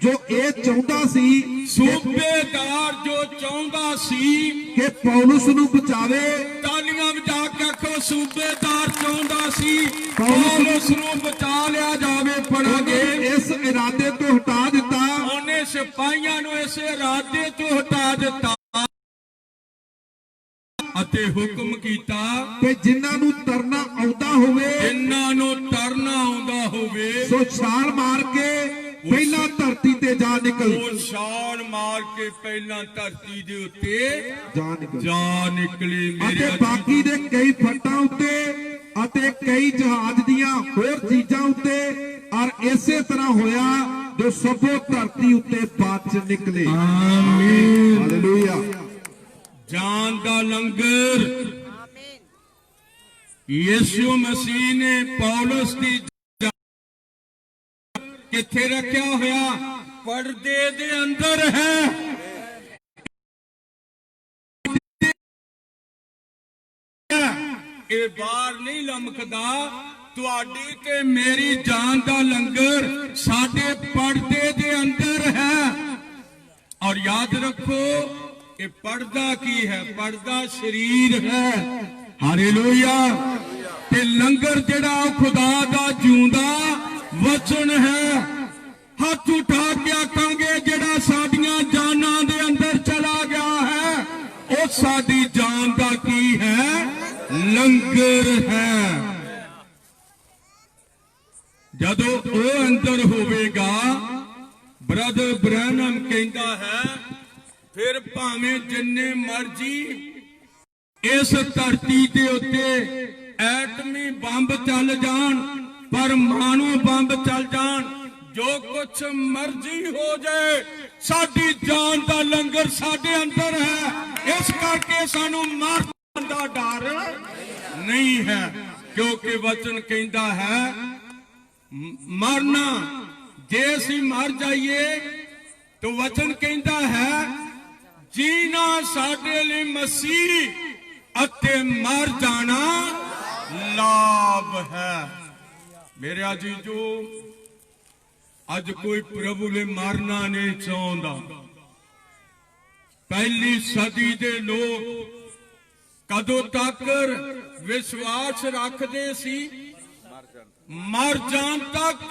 ਜੋ ਇਹ ਚਾਹੁੰਦਾ ਸੀ, ਸੂਬੇਦਾਰ ਜੋ ਚਾਹੁੰਦਾ ਸੀ ਕਿ ਪੌਲੁਸ ਨੂੰ ਬਚਾਵੇ। ਤਾਲੀਆਂ ਵਜਾ ਕੇ ਆਖੋ, ਸੂਬੇਦਾਰ ਚਾਹੁੰਦਾ ਸੀ ਪੌਲੁਸ ਨੂੰ ਬਚਾ ਲਿਆ ਜਾਵੇ। ਪੜਾਂਗੇ, ਇਸ ਇਰਾਦੇ ਤੋਂ ਹਟਾ ਦਿੱਤਾ। ਉਹਨੇ ਸਿਪਾਹੀਆਂ ਨੂੰ ਇਸ ਇਰਾਦੇ ਤੋਂ ਹਟਾ ਦਿੱਤਾ ਅਤੇ ਹੁਕਮ ਕੀਤਾ ਕਿ ਜਿਨ੍ਹਾਂ ਨੂੰ ਤਰਨਾ ਆਉਂਦਾ ਹੋਵੇ, ਜਿਨ੍ਹਾਂ ਨੂੰ ਤਰਨਾ ਆਉਂਦਾ ਹੋਵੇ, ਸੋ ਛਾਲ ਮਾਰ ਕੇ ਪਹਿਲਾਂ ਧਰਤੀ ਤੇ ਜਾ ਨਿਕਲ। ਉਹ ਛਾਲ ਮਾਰ ਕੇ ਪਹਿਲਾਂ ਧਰਤੀ ਦੇ ਉੱਤੇ ਜਾ ਜਾ ਨਿਕਲੀ। ਅਤੇ ਬਾਕੀ ਦੇ ਕਈ ਫੱਟਾਂ ਉੱਤੇ ਅਤੇ ਕਈ ਜਹਾਜ਼ ਦੀਆਂ ਹੋਰ ਚੀਜ਼ਾਂ ਉੱਤੇ, ਔਰ ਇਸੇ ਤਰ੍ਹਾਂ ਹੋਇਆ ਜੋ ਸਭੋ ਧਰਤੀ ਉੱਤੇ ਬਚ ਨਿਕਲੇ। ਆਮੀਨ। ਹਾਲੇਲੂਇਆ। ਜਾਨ ਦਾ ਲੰਗਰ ਯਿਸੂ ਮਸੀਹ ਨੇ ਪੌਲੁਸ ਦੀ ਕਿੱਥੇ ਰੱਖਿਆ ਹੋਇਆ? ਪਰਦੇ ਦੇ ਅੰਦਰ ਹੈ। ਇਹ ਬਾਹਰ ਨਹੀਂ ਲਮਕਦਾ। ਤੁਹਾਡੀ ਤੇ ਮੇਰੀ ਜਾਨ ਦਾ ਲੰਗਰ ਸਾਡੇ ਪਰਦੇ ਦੇ ਅੰਦਰ ਹੈ। ਔਰ ਯਾਦ ਰੱਖੋ, ਇਹ ਪਰਦਾ ਕੀ ਹੈ? ਪਰਦਾ ਸਰੀਰ ਹੈ। ਹਾਲੇਲੂਇਆ। ਤੇ ਲੰਗਰ ਜਿਹੜਾ ਖੁਦਾ ਦਾ ਜਿਉਂਦਾ ਵਚਨ ਹੈ। ਹੱਥ ਉਠਾ ਕੇ ਆਖਾਂਗੇ, ਜਿਹੜਾ ਸਾਡੀਆਂ ਜਾਨਾਂ ਦੇ ਅੰਦਰ ਚਲਾ ਗਿਆ ਹੈ, ਉਹ ਸਾਡੀ ਜਾਨ ਦਾ ਕੀ ਹੈ? ਲੰਗਰ ਹੈ। ਜਦੋਂ ਉਹ ਅੰਦਰ ਹੋਵੇਗਾ, ਬ੍ਰਦਰ ਬ੍ਰੈਨਮ ਕਹਿੰਦਾ ਹੈ, ਫਿਰ ਭਾਵੇਂ ਜਿੰਨੇ ਮਰਜੀ ਇਸ ਧਰਤੀ ਦੇ ਉੱਤੇ ਐਟਮੀ ਬੰਬ ਚੱਲ ਜਾਣ, ਪਰਮਾਣੂ ਬੰਬ ਚੱਲ ਜਾਣ, ਜੋ ਕੁਛ ਮਰਜੀ ਹੋ ਜਾਏ, ਸਾਡੀ ਜਾਨ ਦਾ ਲੰਗਰ ਸਾਡੇ ਅੰਦਰ ਹੈ। ਇਸ ਕਰਕੇ ਸਾਨੂੰ ਮਰਨ ਦਾ ਡਰ ਨਹੀਂ ਹੈ, ਕਿਉਂਕਿ ਵਚਨ ਕਹਿੰਦਾ ਹੈ ਮਰਨਾ, ਜੇ ਅਸੀਂ ਮਰ ਜਾਈਏ ਤਾਂ ਵਚਨ ਕਹਿੰਦਾ ਹੈ ਜੀਣਾ ਸਾਡੇ ਲਈ ਮਸੀਹ ਅਤੇ ਮਰ ਜਾਣਾ ਲਾਭ ਹੈ। ਮੇਰੇ ਅਜੀਜ਼ੋ, ਅੱਜ ਕੋਈ ਪ੍ਰਭੂ ਲਈ ਮਰਨਾ ਨਹੀਂ ਚਾਹੁੰਦਾ। ਪਹਿਲੀ ਸਦੀ ਦੇ ਲੋਕ ਕਦੋਂ ਤੱਕ ਵਿਸ਼ਵਾਸ ਰੱਖਦੇ ਸੀ? ਮਰ ਜਾਣ ਤੱਕ।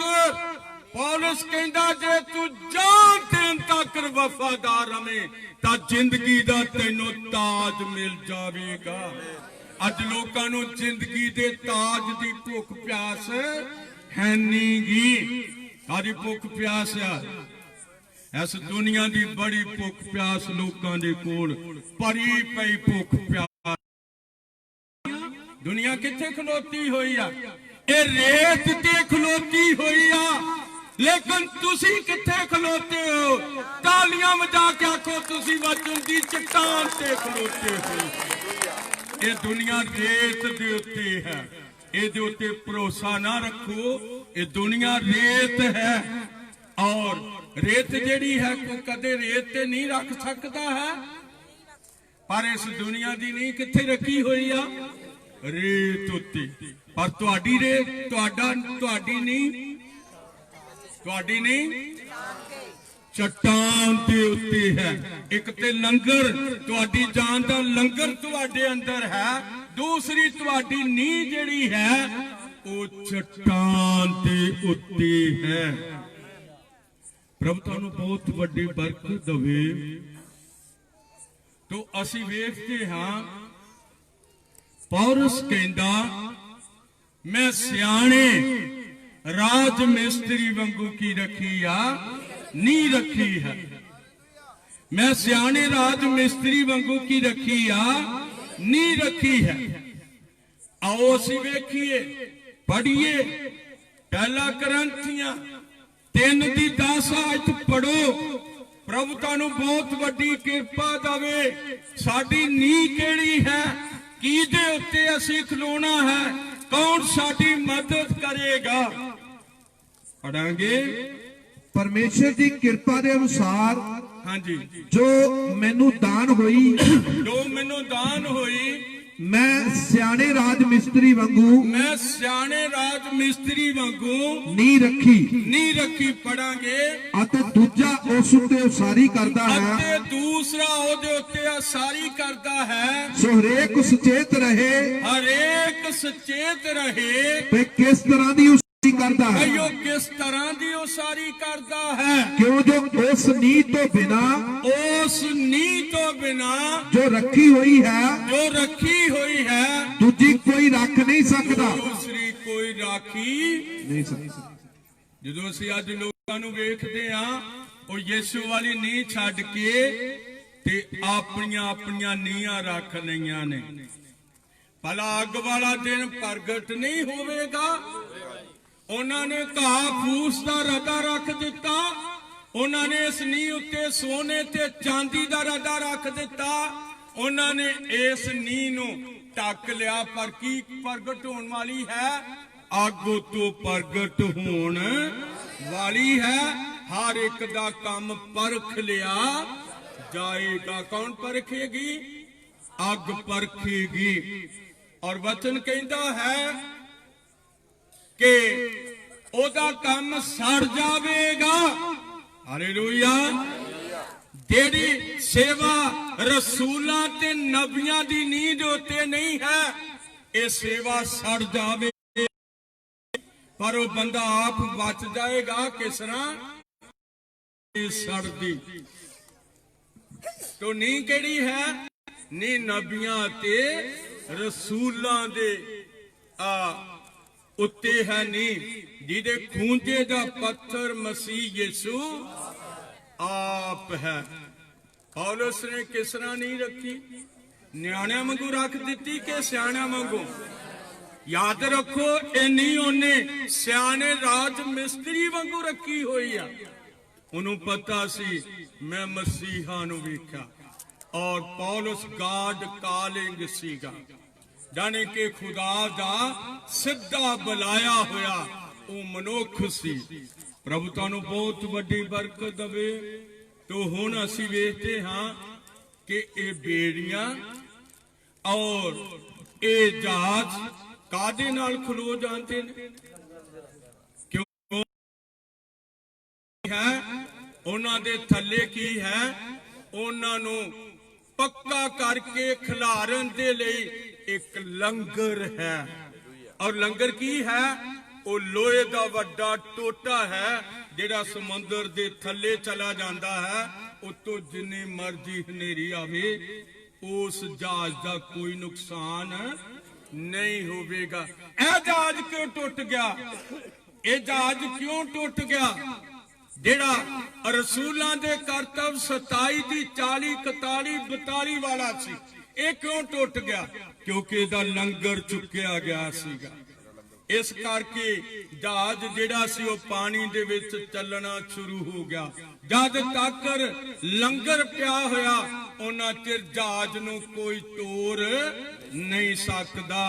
ਪੌਲੁਸ ਕਹਿੰਦਾ, ਜੇ ਤੂੰ ਜਾਨ ਦੇਣ ਤੱਕ ਵਫਾਦਾਰ ਰਵੇਂ ਤਾਂ ਜ਼ਿੰਦਗੀ ਦਾ ਤੈਨੂੰ ਤਾਜ ਮਿਲ ਜਾਵੇਗਾ। ਅੱਜ ਲੋਕਾਂ ਨੂੰ ਜ਼ਿੰਦਗੀ ਦੇ ਤਾਜ ਦੀ ਭੁੱਖ ਪਿਆਸ है नहीं गी। कादी भुख प्यास आ इस दुनिया की बड़ी भुख प्यास लोगों के कोल भरी पई भुख प्यास। दुनिया किथे खलोती हुई आ, ये रेत ते खलोती हुई आ, लेकिन तुसी किथे खलोते हो? तालियां बजा के आखो तुसी वचन दी चट्टान ते खलोते हो। ये दुनिया रेत दे उत्ते है, ये उत्ते भरोसा ना रखो। ये दुनिया रेत है और रेत जेड़ी है कोई कदे रेत ते नहीं रख सकता है, पर इस दुनिया दी नींह किथे रखी हुई आ? रेत उत्ते। पर तुहाडी रेत तुहाडी नींह चट्टान दे उत्ते है। एक ते लंगर तुहाडी जान दा लंगर तुहाडे अंदर है, दूसरी तुहाडी नींह जेड़ी है वो चट्टान दे उत्ते है। प्रभु तुहानू बहुत वड्डी बरकत देवे। तो असी वेखते हां पौलुस कहंदा मैं सियाणे राज मिस्त्री वांगू की रखी आ नहीं रखी है। मैं सियाणे राज मिस्त्री वांगू की रखी आ नहीं रखी है। आओ असी वेखिए, पढ़िए पहला करंथियां 3:10 आज पढ़ो। प्रभु तुहानू बहुत वड्डी किरपा देवे। साडी नींह किहड़ी है, किहदे उत्ते असीं खलोना है, कौन साडी मदद करेगा? पढ़ांगे परमेश्वर की कृपा के अनुसार हाँ जी जो मैनू दान हुई, जो मैनू दान हुई, मैं सियाणे राज मिस्त्री वांगू मैं सियाणे राज मिस्त्री वांगू नहीं रखी। पढ़ांगे अते दूजा उस उत्ते उसारी करदा है, अते दूसरा ओदे उत्ते उसारी करदा है। सो हरेक सचेत रहे, हरेक सचेत रहे ते किस तरह दी उसारी करदा है, यो किस तरह दी उसारी करदा है। क्यों जो उस नींह तो बिना जो रखी हुई है दूजी कोई रख नहीं सकता, दूसरी कोई राखी नहीं सकता। ਜਦੋਂ ਅਸੀਂ ਅੱਜ ਲੋਕਾਂ ਨੂੰ ਵੇਖਦੇ ਆ ਉਹ ਯਿਸੂ ਵਾਲੀ ਨੀਂਹ ਛੱਡ ਕੇ ਤੇ ਆਪਣੀਆਂ ਨੀਹਾਂ ਰੱਖ ਲਈਆਂ ਨੇ। ਭਲਾ ਅੱਗ ਵਾਲਾ ਦਿਨ ਪ੍ਰਗਟ ਨਹੀਂ ਹੋਵੇਗਾ। ਉਹਨਾਂ ਨੇ ਘਾਹ ਫੂਸ ਦਾ ਰਦਾ ਰੱਖ ਦਿੱਤਾ, ਉਹਨਾਂ ਨੇ ਇਸ ਨੀਂਹ ਉੱਤੇ ਸੋਨੇ ਤੇ ਚਾਂਦੀ ਦਾ ਰਦਾ ਰੱਖ ਦਿੱਤਾ, ਉਹਨਾਂ ਨੇ ਇਸ ਨੀਂਹ ਨੂੰ ਢੱਕ ਲਿਆ। ਪਰ ਕੀ ਪ੍ਰਗਟ ਹੋਣ ਵਾਲੀ ਹੈ? आगो तो प्रगट होने वाली है। हर एक दा काम परख लिया जाएगा। कौन परखेगी? अग परखेगी। और वचन कहता है कि ओदा काम सड़ जावेगा। हालेलुया। जेड़ी सेवा रसूलां ते नबियां दी नींद होते नहीं है, ये सेवा सड़ जावे, पर वो बंदा आप बच जाएगा। किस तरह? सड़दी। तो नी केड़ी है? नी नबियां ते रसूलां दे उत्ते है। नी जिहदे खूंजे दा पत्थर मसीह यीशु आप है। पौलुस ने किस तरह नहीं रखी? न्याणियां वांगू रख दिती कि सियाणियां वांगू? याद रखो, इन्नी ओने सियाने राज मिस्त्री वांगू रखी हुई है। उन्होंने पता सी मैं मसीहा नूं वेख्या। और पौलुस गॉड कॉलिंग सीगा, जाने के खुदा दा सिद्धा बुलाया होया वो मनुख सी। प्रभु तुहानू बहुत वड्डी बरकत देवे। तो हुण असीं वेखते हां कि ये बेड़ियां और ये जहाज कादे नाल खलो जाते ने? क्यों है? उन्हां दे थल्ले की है? उन्हां नूं पक्का करके खिलारन दे लई एक लंगर है। और लंगर की है? वो लोहे दा वड्डा टोटा है जिहड़ा समुंदर दे थल्ले चला जांदा है। उत्तों जिन्नी मर्जी हनेरी आवे उस जहाज दा कोई नुकसान नहीं होवेगा। ए जहाज क्यों टूट गया? ਇਹ ਜਹਾਜ਼ ਕਿਉਂ ਟੁੱਟ ਗਿਆ? ਜਿਹੜਾ ਰਸੂਲਾਂ ਦੇ ਕਰਤੱਵ 27 ਦੀ 40 41 42 ਵਾਲਾ ਸੀ, ਇਹ ਕਿਉਂ ਟੁੱਟ ਗਿਆ? ਕਿਉਂਕਿ ਇਹਦਾ ਲੰਗਰ ਚੁੱਕਿਆ ਗਿਆ ਸੀਗਾ। ਇਸ ਕਰਕੇ ਜਹਾਜ਼ ਜਿਹੜਾ ਸੀ ਉਹ ਪਾਣੀ ਦੇ ਵਿੱਚ ਚੱਲਣਾ ਸ਼ੁਰੂ ਹੋ ਗਿਆ। ਜਦ ਤੱਕ ਲੰਗਰ ਪਿਆ ਹੋਇਆ ਉਹਨਾਂ ਚਿਰ ਜਹਾਜ਼ ਨੂੰ ਕੋਈ ਤੋੜ ਨਹੀਂ ਸਕਦਾ,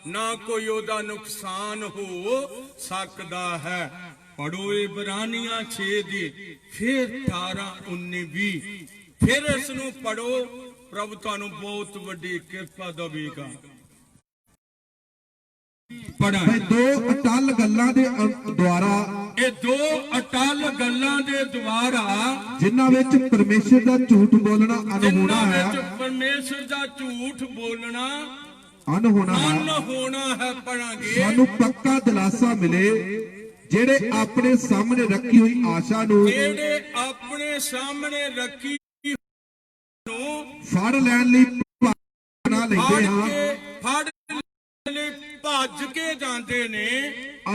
ਨਾ ਕੋਈ ਉਹਦਾ ਨੁਕਸਾਨ ਹੋ ਸਕਦਾ ਹੈ। ਪੜੋ ਇਬਰਾਨੀਆਂ 6 ਦੀ, ਫਿਰ 18 19 20, ਫਿਰ ਇਸ ਨੂੰ ਪੜੋ। ਪ੍ਰਭੂ ਤੁਹਾਨੂੰ ਬਹੁਤ ਵੱਡੀ ਕਿਰਪਾ ਦੇਵੇਗਾ। ਭਾਈ ਦੋ ਅਟਲ ਗੱਲਾਂ ਦੇ ਦੁਆਰਾ, ਇਹ ਦੋ ਅਟਲ ਗੱਲਾਂ ਦੇ ਦੁਆਰਾ ਜਿਨ੍ਹਾਂ ਵਿੱਚ ਪਰਮੇਸ਼ਰ ਦਾ ਝੂਠ ਬੋਲਣਾ ਅਨਹੋਣਾ ਹੈ, ਪਰਮੇਸ਼ਰ ਦਾ ਝੂਠ ਬੋਲਣਾ ਅਨਹੋਣਾ ਹੈ। ਪੜਾਂਗੇ ਸਾਨੂੰ ਪੱਕਾ ਦਿਲਾਸਾ ਮਿਲੇ, ਜਿਹੜੇ ਆਪਣੇ ਸਾਹਮਣੇ ਰੱਖੀ ਹੋਈ ਆਸ਼ਾ ਨੂੰ, ਜਿਹੜੇ ਆਪਣੇ ਸਾਹਮਣੇ ਰੱਖੀ ਨੂੰ ਫੜ ਲੈਣ ਲਈ ਬਣਾ ਲੈਂਦੇ ਹਾਂ, ਫੜ ਲਈ ਭੱਜ ਕੇ ਜਾਂਦੇ ਨੇ,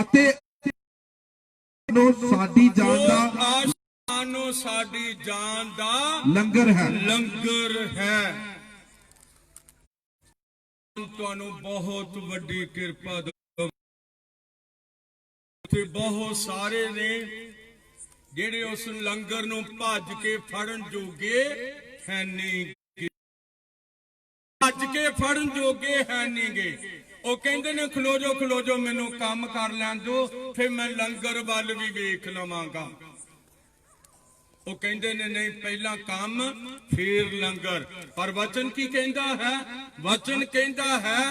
ਅਤੇ ਸਾਡੀ ਜਾਨ ਦਾ ਆਸ਼ਾ ਸਾਡੀ ਜਾਨ ਦਾ ਲੰਗਰ ਹੈ। ਤੁਹਾਨੂੰ ਬਹੁਤ ਵੱਡੀ ਕਿਰਪਾ ਦੇ। ਤੇ ਬਹੁਤ ਸਾਰੇ ਨੇ ਜਿਹੜੇ ਉਸ ਲੰਗਰ ਨੂੰ ਭੱਜ ਕੇ ਫੜਨ ਜੋਗੇ ਹੈ ਨਹੀਂ, ਭੱਜ ਕੇ ਫੜਨ ਜੋਗੇ ਹੈ ਨਹੀਂ ਗੇ। ਉਹ ਕਹਿੰਦੇ ਨੇ ਖਲੋ ਜਾਓ ਮੈਨੂੰ ਕੰਮ ਕਰ ਲੈਣ ਦਿਓ, ਫਿਰ ਮੈਂ ਲੰਗਰ ਵੱਲ ਵੀ ਵੇਖ ਲਵਾਂਗਾ। ਉਹ ਕਹਿੰਦੇ ਨੇ ਨਹੀਂ, ਪਹਿਲਾਂ ਕੰਮ ਫਿਰ ਲੰਗਰ। ਪਰ ਵਚਨ ਕੀ ਕਹਿੰਦਾ ਹੈ? ਵਚਨ ਕਹਿੰਦਾ ਹੈ,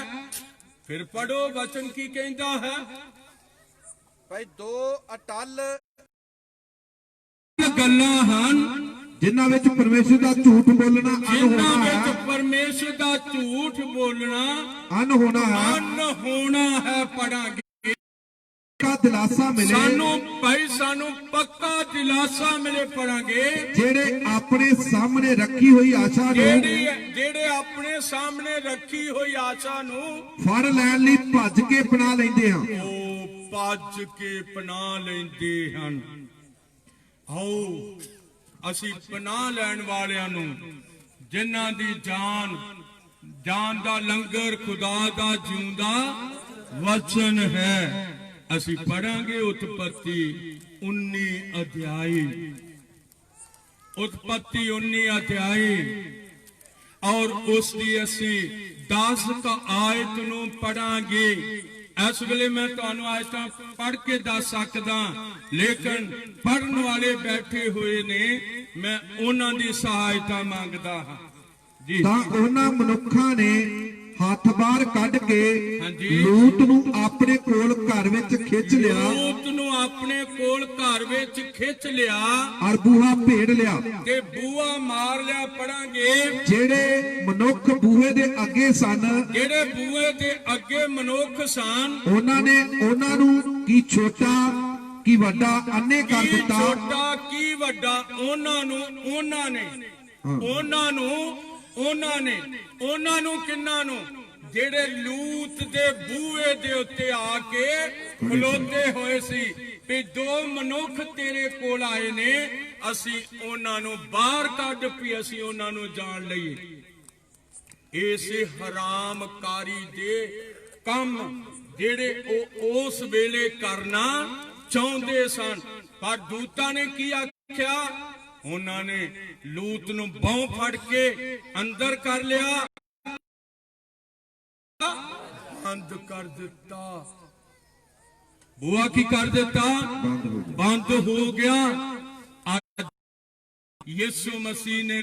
ਫਿਰ ਪੜੋ ਵਚਨ ਕੀ ਕਹਿੰਦਾ ਹੈ। ਭਾਈ ਦੋ ਅਟਲ ਗੱਲਾਂ ਹਨ ਜਿਨ੍ਹਾਂ ਵਿੱਚ ਪਰਮੇਸ਼ਰ ਦਾ ਝੂਠ ਬੋਲਣਾ ਜਿਨ੍ਹਾਂ ਵਿੱਚ ਪਰਮੇਸ਼ਰ ਦਾ ਝੂਠ ਬੋਲਣਾ ਅਨਹੋਣਾ ਹੈ। ਪੜਾਂਗੇ ਪੱਕਾ ਦਿਲਾਸਾ ਮਿਲੇ, ਸਾਨੂੰ ਪੱਕਾ ਦਿਲਾਸਾ ਮਿਲੇ। ਪੜਾਂਗੇ ਜਿਹੜੇ ਆਪਣੇ ਸਾਹਮਣੇ ਰੱਖੀ ਹੋਈ ਆਸ਼ਾ ਨੂੰ, ਜਿਹੜੇ ਆਪਣੇ ਸਾਹਮਣੇ ਰੱਖੀ ਹੋਈ ਆਸ਼ਾ ਨੂੰ ਫੜ ਲੈਣ ਲਈ ਭੱਜ ਕੇ ਪਨਾਹ ਲੈਂਦੇ ਹਨ। ਉਹ ਭੱਜ ਕੇ ਪਨਾਹ ਲੈਂਦੇ ਹਨ। ਆਓ ਅਸੀਂ ਪਨਾਹ ਲੈਣ ਵਾਲਿਆਂ ਨੂੰ, ਜਿਨ੍ਹਾਂ ਦੀ ਜਾਨ ਦਾ ਲੰਗਰ ਖੁਦਾ ਦਾ ਜਿਉਂਦਾ ਵਚਨ ਹੈ, ਅਸੀਂ ਪੜਾਂਗੇ ਉਤਪਤੀ 19 ਅਧਿਆਇ, ਉਤਪਤੀ 19 ਅਧਿਆਇ, ਔਰ ਉਸ ਦੀ ਅਸੀਂ 10 ਆਇਤ ਨੂੰ ਪੜਾਂਗੇ। ਇਸ ਵੇਲੇ ਮੈਂ ਤੁਹਾਨੂੰ ਆਇਤਾਂ ਪੜ੍ਹ ਕੇ ਦੱਸ ਸਕਦਾ, ਲੇਕਿਨ ਪੜ੍ਹਨ ਵਾਲੇ ਬੈਠੇ ਹੋਏ ਨੇ, ਮੈਂ ਉਹਨਾਂ ਦੀ ਸਹਾਇਤਾ ਮੰਗਦਾ ਹਾਂ ਜੀ। ਤਾਂ ਉਹਨਾਂ ਮਨੁੱਖਾਂ ਨੇ ਹੱਥ ਬਾਹਰ ਕੱਢ ਕੇ ਲੂਤ ਨੂੰ ਆਪਣੇ ਕੋਲ ਘਰ ਵਿੱਚ ਖਿੱਚ ਲਿਆ, ਔਰ ਬੂਹਾ ਭੇੜ ਲਿਆ ਤੇ ਬੂਹਾ ਮਾਰ ਲਿਆ। ਪੜਾਂਗੇ ਜਿਹੜੇ ਮਨੁੱਖ ਬੂਹੇ ਦੇ ਅੱਗੇ ਸਨ, ਉਹਨਾਂ ਨੇ ਉਹਨਾਂ ਨੂੰ ਕੀ ਛੋਟਾ ਕੀ ਵੱਡਾ ਅੰਨੇ ਕਰ ਦਿੱਤਾ। ਛੋਟਾ ਕੀ ਵੱਡਾ, ਉਹਨਾਂ ਨੂੰ ਕਿੰਨਾਂ ਨੂੰ? ਜਿਹੜੇ ਲੂਤ ਦੇ ਬੂਹੇ ਦੇ ਉੱਤੇ ਆ ਕੇ ਖਲੋਤੇ ਹੋਏ ਸੀ ਵੀ ਦੋ ਮਨੁੱਖ ਤੇਰੇ ਕੋਲ ਆਏ ਨੇ, ਅਸੀਂ ਉਹਨਾਂ ਨੂੰ ਬਾਹਰ ਕੱਢ ਵੀ ਅਸੀਂ ਉਹਨਾਂ ਨੂੰ ਜਾਣ ਲਈਏ। ਇਸੇ ਹਰਾਮਕਾਰੀ ਦੇ ਕੰਮ ਜਿਹੜੇ ਉਹ ਉਸ ਵੇਲੇ ਕਰਨਾ ਚਾਹੁੰਦੇ ਸਨ, ਪਰ ਦੂਤਾਂ ਨੇ ਕੀ ਆਖਿਆ? ਉਹਨਾਂ ਨੇ ਲੂਤ ਨੂੰ ਬਾਹੋਂ ਫੜ ਕੇ ਅੰਦਰ ਕਰ ਲਿਆ, ਬੰਦ ਕਰ ਦਿੱਤਾ। ਬੂਹਾ ਕੀ ਕਰ ਦਿੱਤਾ? ਬੰਦ ਹੋ ਗਿਆ। ਅੱਜ ਯਿਸੂ ਮਸੀਹ ਨੇ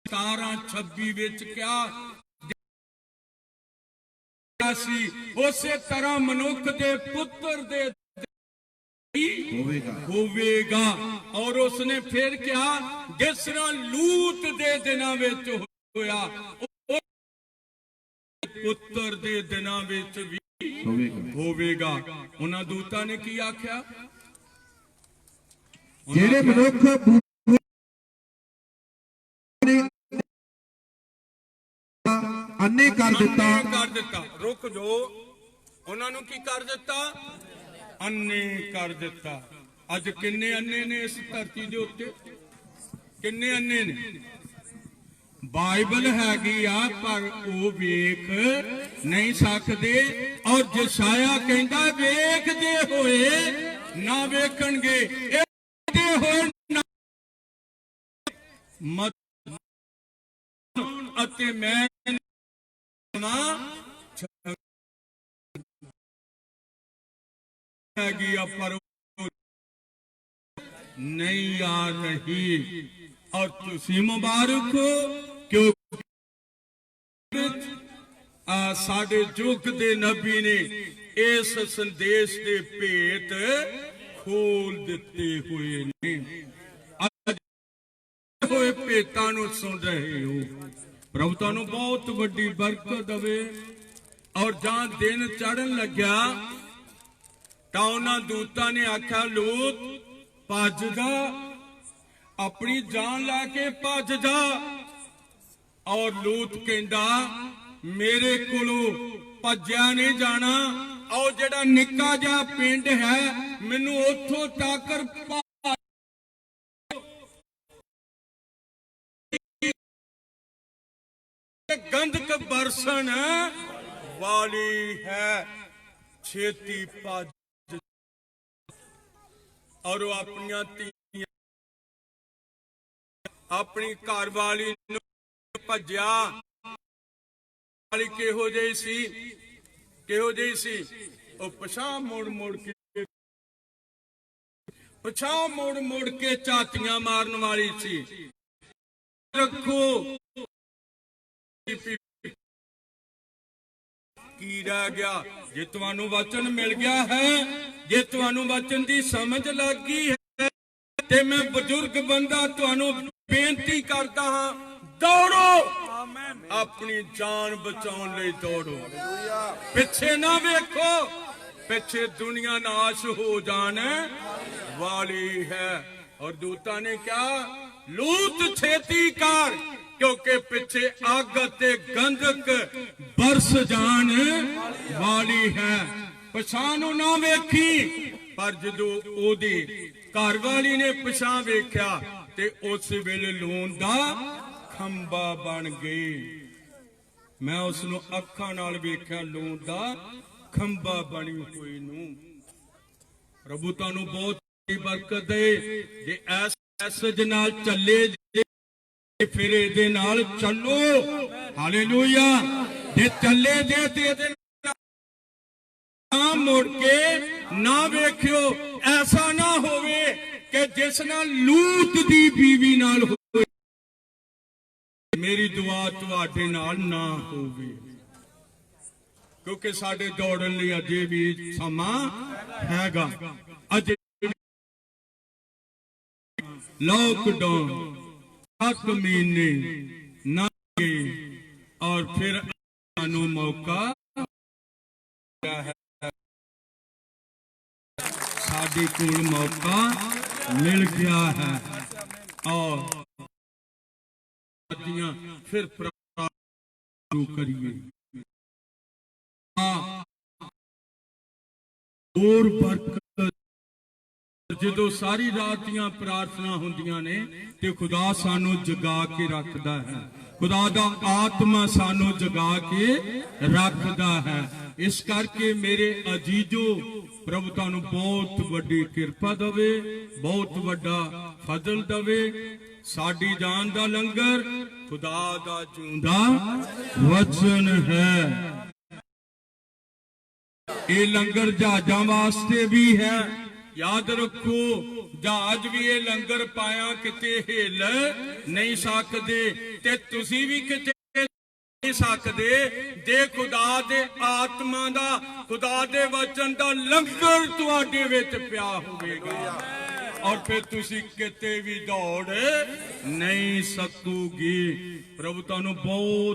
17:26 ਵਿੱਚ ਕਿਹਾ ਸੀ, ਉਸੇ ਤਰ੍ਹਾਂ ਮਨੁੱਖ ਦੇ ਪੁੱਤਰ ਦੇ ਹੋਵੇਗਾ। ਔਰ ਉਸਨੇ ਫਿਰ ਕਿਹਾ, ਜਿਸ ਤਰ੍ਹਾਂ ਲੂਤ ਦੇ ਦਿਨਾਂ ਵਿੱਚ ਹੋਇਆ, ਪੁੱਤਰ ਦੇ ਦਿਨਾਂ ਵਿੱਚ ਵੀ ਹੋਵੇਗਾ। ਉਹਨਾਂ ਦੂਤਾਂ ਨੇ ਕੀ ਆਖਿਆ? ਜਿਹੜੇ ਮਨੁੱਖ ਅੰਨੇ ਕਰ ਦਿੱਤਾ। ਰੁਕ ਜੋ, ਉਹਨਾਂ ਨੂੰ ਕੀ ਕਰ ਦਿੱਤਾ? ਅੰਨੇ ਕਰ ਦਿੱਤਾ। ਅੱਜ ਕਿੰਨੇ ਅੰਨੇ ਨੇ ਇਸ ਧਰਤੀ ਦੇ ਉੱਤੇ? ਕਿੰਨੇ ਅੰਨੇ ਨੇ? ਬਾਈਬਲ ਹੈਗੀ ਆ ਪਰ ਉਹ ਵੇਖ ਨਹੀਂ ਸਕਦੇ। ਔਰ ਯਸ਼ਾਇਆ ਕਹਿੰਦਾ ਵੇਖਦੇ ਹੋਏ ਨਾ ਵੇਖਣਗੇ, ਵੇਖਦੇ ਹੋਏ ਨਾ ਅਤੇ ਮੈਂ ਹੈਗੀ ਆ ਪਰ नहीं आ रही। और तुसी मुबारक हो क्योंकि साडे युग दे नबी ने इस संदेश के भेत खोल दिते हुए ने। होए भेतां नूं सुन रहे हो। प्रभु तुहानूं बहुत वड्डी बरकत देवे। और जां दिन चढ़न लग्या तां उन्हां दूतां ने आख्या लूत भज जा, अपनी जान लाके भज जा। और लूत कहंदा मेरे कोलों भज्या नहीं जाना। और जेड़ा निक्का जिहा पिंड है मैनू उत्थों तक गंधक बरसन वाली है, छेती भज। और वो अपनी घर वाली भज्या वाली किहो जी सी, किहो जी सी? वो पछां मुड़ मुड़ के झातियां मारन वाली सी। रखो की रह गया? जे तुहानू वचन मिल गया है, जे तुहानू वचन की समझ लग गई है ते मैं बुजुर्ग बंदा तुहानू बेनती करता हाँ, दौड़ो, अपनी जान बचाने लई दौड़ो। पिछे ना वेखो, पिछे दुनिया नाश हो जाने वाली है। और दूता ने क्या? लूत छेती कर, क्योंकि पिछे अग ते गंधक बरस जान वाली है। पछाणु ना वेखी, पर जदों ओदी घर वाली ने पछाण वेख्या ते उस वेले लून दा खंबा बन गई। मैं उसनू अखां नाल वेख्या, लून दा खंबा बनी हुई नू। प्रभु तुहानू बहुत बरकत दे। जे ऐस मैसेज नाल चले फिर इहदे नाल चलो। हालेलुया। जे चले जे ते मुड़ के ना वेखियो। ऐसा ना होवे कि जिस नाल लूत दी बीवी नाल होवे। मेरी दुआ तुहाडे नाल ना होवे, क्योंकि साडे दौड़न लई अजे भी समा हैगा। अजे लॉकडाउन 7 महीने ना गए और फिर सानू मौका है, साडे कोल मौका मिल गया है। और फिर शुरू करिए। और बरकत ਜਦੋਂ ਸਾਰੀ ਰਾਤ ਦੀਆਂ ਪ੍ਰਾਰਥਨਾ ਹੁੰਦੀਆਂ ਨੇ ਤੇ ਖੁਦਾ ਸਾਨੂੰ ਜਗਾ ਕੇ ਰੱਖਦਾ ਹੈ। ਖੁਦਾ ਦਾ ਆਤਮਾ ਸਾਨੂੰ ਜਗਾ ਕੇ ਰੱਖਦਾ ਹੈ। ਇਸ ਕਰਕੇ ਮੇਰੇ ਅਜੀਜ਼ੋ, ਪ੍ਰਭੂ ਤੁਹਾਨੂੰ ਬਹੁਤ ਵੱਡੀ ਕਿਰਪਾ ਦੇਵੇ, ਬਹੁਤ ਵੱਡਾ ਫਜ਼ਲ ਦੇਵੇ। ਸਾਡੀ ਜਾਨ ਦਾ ਲੰਗਰ ਖੁਦਾ ਦਾ ਜਿਉਂਦਾ ਵਚਨ ਹੈ। ਇਹ ਲੰਗਰ ਜਹਾਜ਼ਾਂ ਵਾਸਤੇ ਵੀ ਹੈ। याद रखो, जहाज भी ये लंगर पाया किते हिल नहीं सकते ते तुसी भी किते नहीं सकते। जे खुदा दे आत्मा दा, खुदा दे वचन दा लंगर तुहाडे विच पिया होवेगा और फिर तुसी किते भी दौड़ नहीं सकोगे। प्रभु तुहानू बहुत